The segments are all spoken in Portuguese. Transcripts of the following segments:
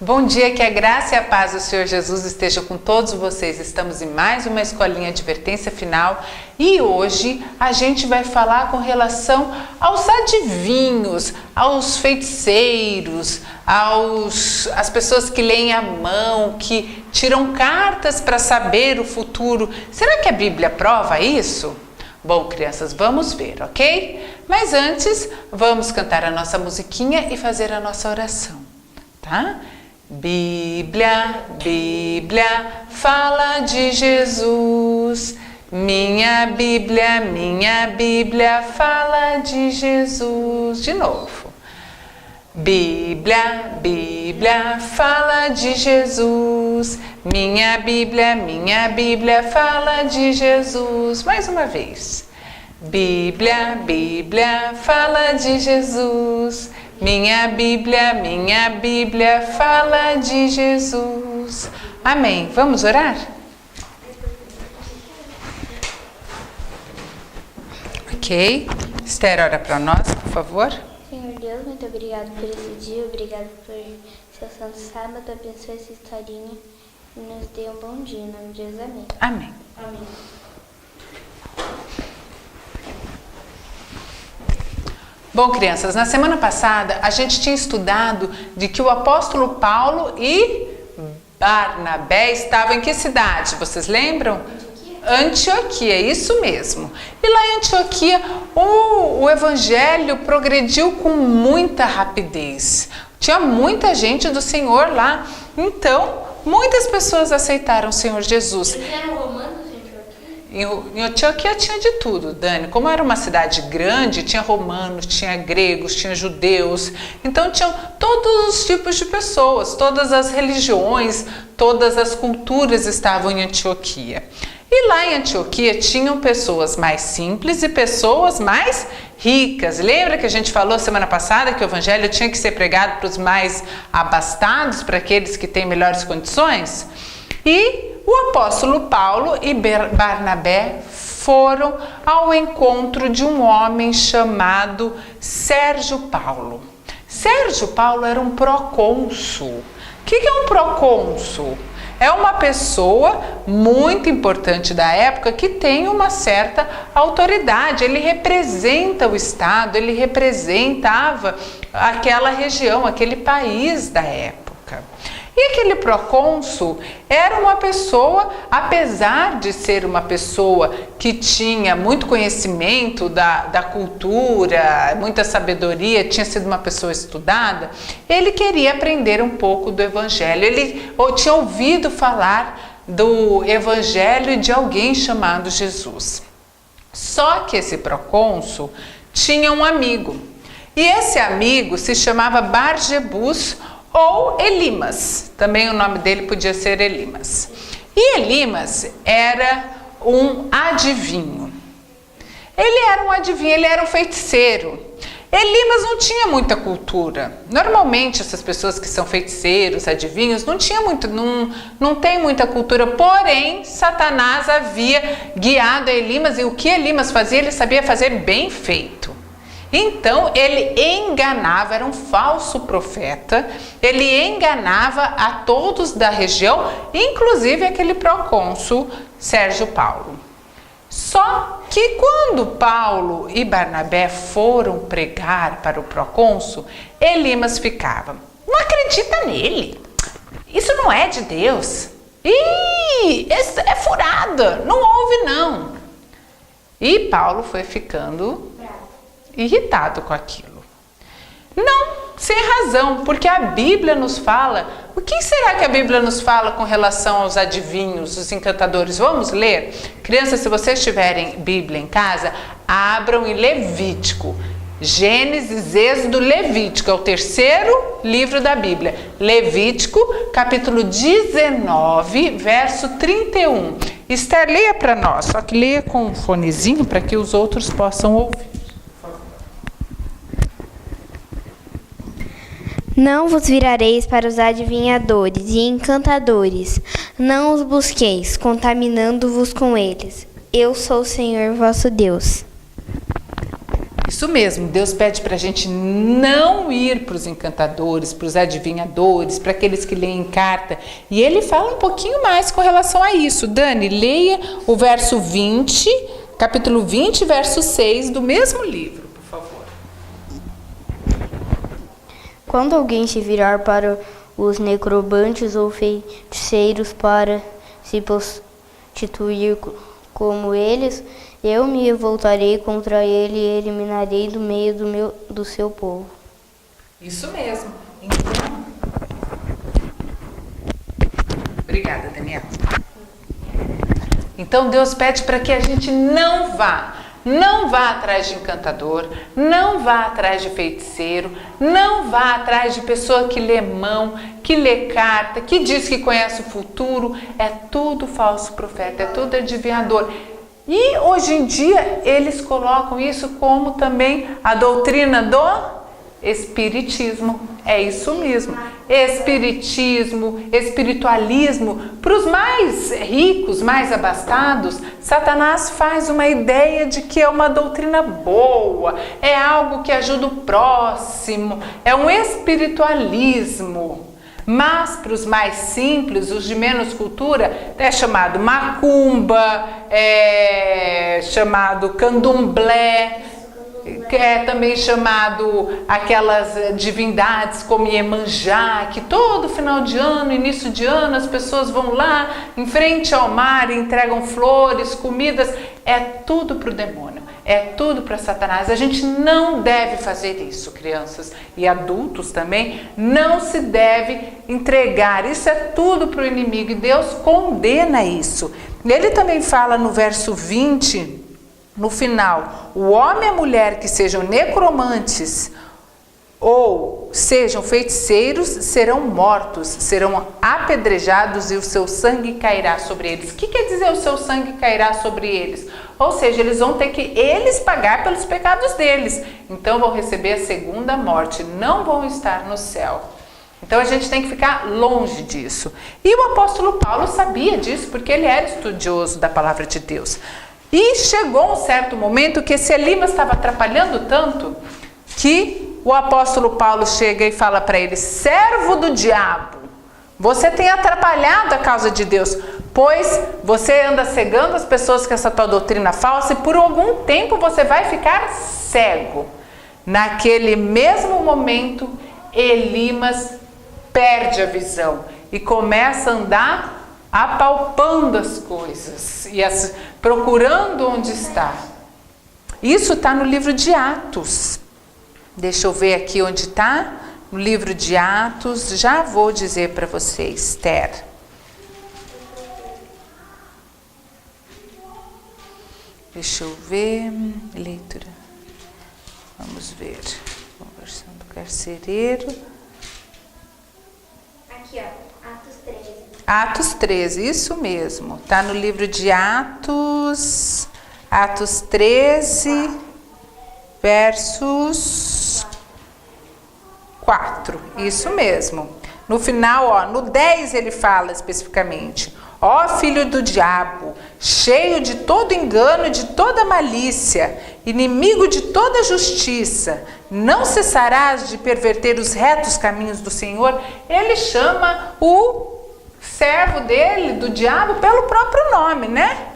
Bom dia, que a graça e a paz do Senhor Jesus estejam com todos vocês. Estamos em mais uma escolinha advertência final e hoje a gente vai falar com relação aos adivinhos, aos feiticeiros, às pessoas que leem a mão, que tiram cartas para saber o futuro. Será que a Bíblia prova isso? Bom, crianças, vamos ver, ok? Mas antes, vamos cantar a nossa musiquinha e fazer a nossa oração, tá? Bíblia, Bíblia, fala de Jesus. Minha Bíblia, fala de Jesus. De novo. Bíblia, Bíblia, fala de Jesus. Minha Bíblia, fala de Jesus. Mais uma vez. Bíblia, Bíblia, fala de Jesus. Minha Bíblia, fala de Jesus. Amém. Vamos orar? Ok. Esther, ora para nós, por favor. Senhor Deus, muito obrigado por esse dia, obrigado por seu santo sábado, abençoe essa historinha e nos dê um bom dia. Em nome de Jesus, amém. Amém. Amém. Bom, crianças, na semana passada a gente tinha estudado de que o apóstolo Paulo e Barnabé estavam em que cidade? Vocês lembram? Antioquia, isso mesmo. E lá em Antioquia o evangelho progrediu com muita rapidez. Tinha muita gente do Senhor lá. Então, muitas pessoas aceitaram o Senhor Jesus. Eles eram romanos? Em Antioquia tinha de tudo, Dani. Como era uma cidade grande, tinha romanos, tinha gregos, tinha judeus. Então tinham todos os tipos de pessoas, todas as religiões, todas as culturas estavam em Antioquia. E lá em Antioquia tinham pessoas mais simples e pessoas mais ricas. Lembra que a gente falou semana passada que o evangelho tinha que ser pregado para os mais abastados, para aqueles que têm melhores condições? E o apóstolo Paulo e Barnabé foram ao encontro de um homem chamado Sérgio Paulo. Sérgio Paulo era um procônsul. O que é um procônsul? É uma pessoa muito importante da época que tem uma certa autoridade. Ele representa o Estado, ele representava aquela região, aquele país da época. E aquele procônsul era uma pessoa, apesar de ser uma pessoa que tinha muito conhecimento da cultura, muita sabedoria, tinha sido uma pessoa estudada, ele queria aprender um pouco do evangelho. Ele tinha ouvido falar do evangelho de alguém chamado Jesus. Só que esse procônsul tinha um amigo. E esse amigo se chamava Bar-Jebus ou Elimas, também o nome dele podia ser Elimas. E Elimas era um adivinho. Ele era um adivinho, ele era um feiticeiro. Elimas não tinha muita cultura. Normalmente essas pessoas que são feiticeiros, adivinhos, não tem muita cultura. Porém, Satanás havia guiado Elimas e o que Elimas fazia, ele sabia fazer bem feito. Então ele enganava, era um falso profeta, ele enganava a todos da região, inclusive aquele procônsul Sérgio Paulo. Só que quando Paulo e Barnabé foram pregar para o procônsul, Elimas ficava: não acredita nele, isso não é de Deus, isso é furada, não ouve não. E Paulo foi ficando irritado com aquilo. Não, sem razão, porque a Bíblia nos fala. O que será que a Bíblia nos fala com relação aos adivinhos, os encantadores? Vamos ler? Crianças, se vocês tiverem Bíblia em casa, abram em Levítico. Gênesis, Êxodo, Levítico, é o terceiro livro da Bíblia. Levítico, capítulo 19, verso 31. Esther, leia para nós, só que leia com um fonezinho para que os outros possam ouvir. Não vos virareis para os adivinhadores e encantadores, não os busqueis, contaminando-vos com eles. Eu sou o Senhor vosso Deus. Isso mesmo, Deus pede para a gente não ir para os encantadores, para os adivinhadores, para aqueles que leem carta. E ele fala um pouquinho mais com relação a isso. Dani, leia o verso 20, capítulo 20, verso 6 do mesmo livro, por favor. Quando alguém se virar para os necromantes ou feiticeiros para se prostituir como eles, eu me voltarei contra ele e eliminarei do meio do seu povo. Isso mesmo. Então... Obrigada, Daniela. Então Deus pede para que a gente não vá atrás de encantador, não vá atrás de feiticeiro, não vá atrás de pessoa que lê mão, que lê carta, que diz que conhece o futuro. É tudo falso profeta, é tudo adivinhador. E hoje em dia eles colocam isso como também a doutrina do espiritismo. É isso mesmo. Espiritismo, espiritualismo. Para os mais ricos, mais abastados, Satanás faz uma ideia de que é uma doutrina boa, é algo que ajuda o próximo, é um espiritualismo. Mas para os mais simples, os de menos cultura, é chamado macumba, é chamado candomblé, é também chamado aquelas divindades como Iemanjá, que todo final de ano, início de ano, as pessoas vão lá em frente ao mar e entregam flores, comidas. É tudo para o demônio, é tudo para Satanás. A gente não deve fazer isso, crianças e adultos também, não se deve entregar. Isso é tudo para o inimigo e Deus condena isso. Ele também fala no verso 20, no final, o homem e a mulher que sejam necromantes ou sejam feiticeiros serão mortos, serão apedrejados e o seu sangue cairá sobre eles. O que quer dizer o seu sangue cairá sobre eles? Ou seja, eles vão ter que pagar pelos pecados deles. Então vão receber a segunda morte, não vão estar no céu. Então a gente tem que ficar longe disso. E o apóstolo Paulo sabia disso, porque ele era estudioso da palavra de Deus. E chegou um certo momento que esse Elimas estava atrapalhando tanto que o apóstolo Paulo chega e fala para ele: servo do diabo, você tem atrapalhado a causa de Deus, pois você anda cegando as pessoas com essa tua doutrina falsa e por algum tempo você vai ficar cego. Naquele mesmo momento, Elimas perde a visão e começa a andar apalpando as coisas e procurando onde está. Isso está no livro de Atos. Deixa eu ver aqui onde está. No livro de Atos, já vou dizer para vocês, Esther. Deixa eu ver, leitura. Vamos ver. Conversão do carcereiro. Aqui, ó, Atos 13. Atos 13, isso mesmo. Está no livro de Atos 13, versos 4. Isso mesmo. No final, ó, no 10 ele fala especificamente: ó filho do diabo, cheio de todo engano e de toda malícia, inimigo de toda justiça, não cessarás de perverter os retos caminhos do Senhor. Ele chama o servo dele, do diabo, pelo próprio nome, né?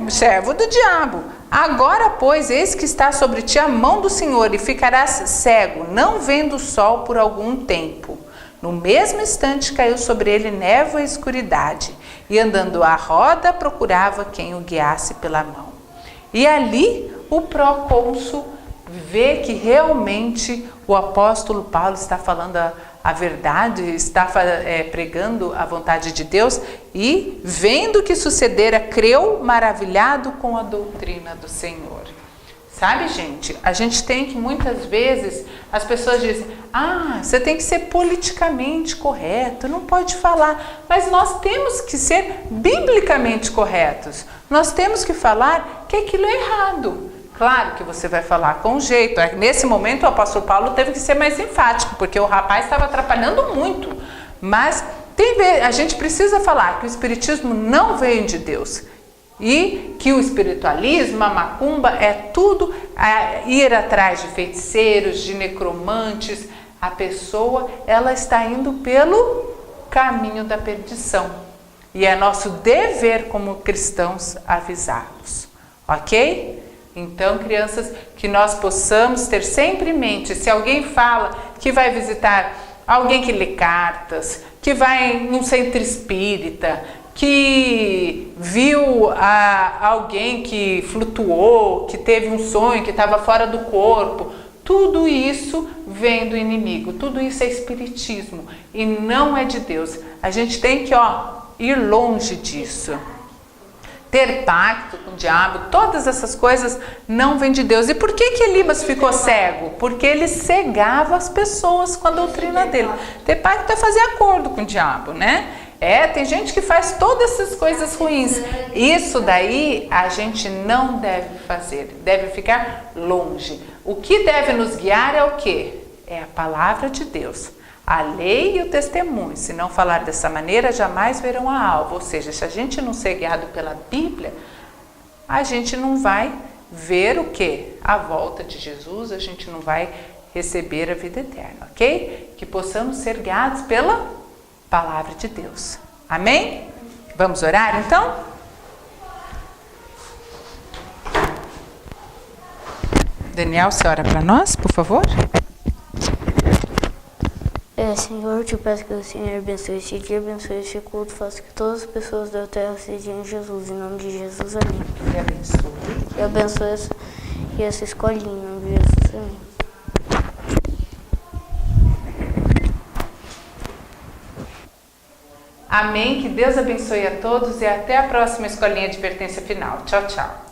Servo do diabo. Agora, pois, eis que está sobre ti a mão do Senhor, e ficarás cego, não vendo o sol por algum tempo. No mesmo instante caiu sobre ele névoa e escuridade, e andando à roda procurava quem o guiasse pela mão. E ali o procônsul vê que realmente o apóstolo Paulo está falando a verdade, está pregando a vontade de Deus, e vendo o que sucedera, creu maravilhado com a doutrina do Senhor. Sabe, gente, a gente tem que muitas vezes, as pessoas dizem: você tem que ser politicamente correto, não pode falar. Mas nós temos que ser biblicamente corretos. Nós temos que falar que aquilo é errado. Claro que você vai falar com jeito. Nesse momento o apóstolo Paulo teve que ser mais enfático, porque o rapaz estava atrapalhando muito. Mas a gente precisa falar que o espiritismo não vem de Deus. E que o espiritualismo, a macumba, é tudo ir atrás de feiticeiros, de necromantes. A pessoa, ela está indo pelo caminho da perdição. E é nosso dever como cristãos avisá-los, ok? Então, crianças, que nós possamos ter sempre em mente, se alguém fala que vai visitar alguém que lê cartas, que vai num centro espírita, que viu alguém que flutuou, que teve um sonho, que estava fora do corpo, tudo isso vem do inimigo, tudo isso é espiritismo e não é de Deus. A gente tem que ir longe disso. Ter pacto com o diabo, todas essas coisas não vêm de Deus. E por que Elimas ficou cego? Porque ele cegava as pessoas com a doutrina dele. Ter pacto é fazer acordo com o diabo, né? Tem gente que faz todas essas coisas ruins. Isso daí a gente não deve fazer, deve ficar longe. O que deve nos guiar é o quê? É a palavra de Deus. A lei e o testemunho. Se não falar dessa maneira, jamais verão a alvo. Ou seja, se a gente não ser guiado pela Bíblia, a gente não vai ver o quê? A volta de Jesus, a gente não vai receber a vida eterna, ok? Que possamos ser guiados pela palavra de Deus. Amém? Vamos orar então? Daniel, você ora para nós, por favor? Senhor, te peço que o Senhor abençoe este dia, abençoe este culto, faça que todas as pessoas da terra sejam em Jesus, em nome de Jesus, amém. E abençoe. E abençoe essa escolinha, em nome de Jesus, amém. Amém, que Deus abençoe a todos e até a próxima escolinha de advertência final. Tchau, tchau.